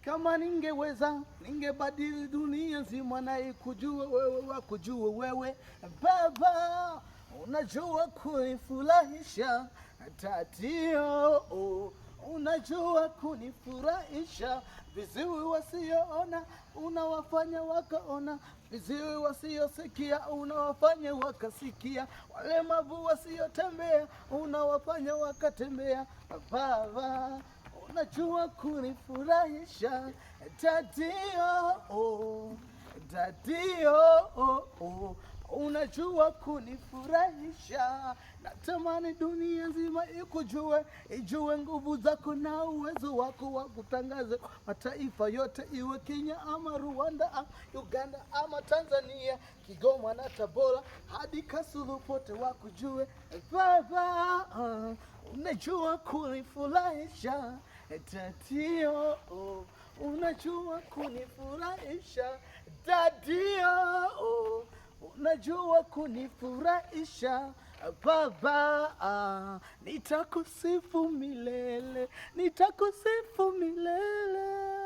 Kama ningeweza ningebadili dunia nzima na ikujue wewe, wakujue wewe Baba. Unajua kunifurahisha tatio, unajua kunifurahisha. Viziwi wasioona unawafanya wakaona, viziwi wasiosikia unawafanya wakasikia, walemavu wasiotembea unawafanya wakatembea. Baba, unajua kunifurahisha tadio, tadio, unajua kunifurahisha. Natamani dunia nzima ikujue, ijue nguvu zako na uwezo wako wa kutangaza mataifa yote, iwe Kenya ama Rwanda ama Uganda ama Tanzania, Kigoma na Tabora hadi Kasulu, pote wakujue Baba. Unajua kunifurahisha tatio, unajua kunifurahisha dadio, unajua kunifurahisha Baba. Nitakusifu milele, nitakusifu milele.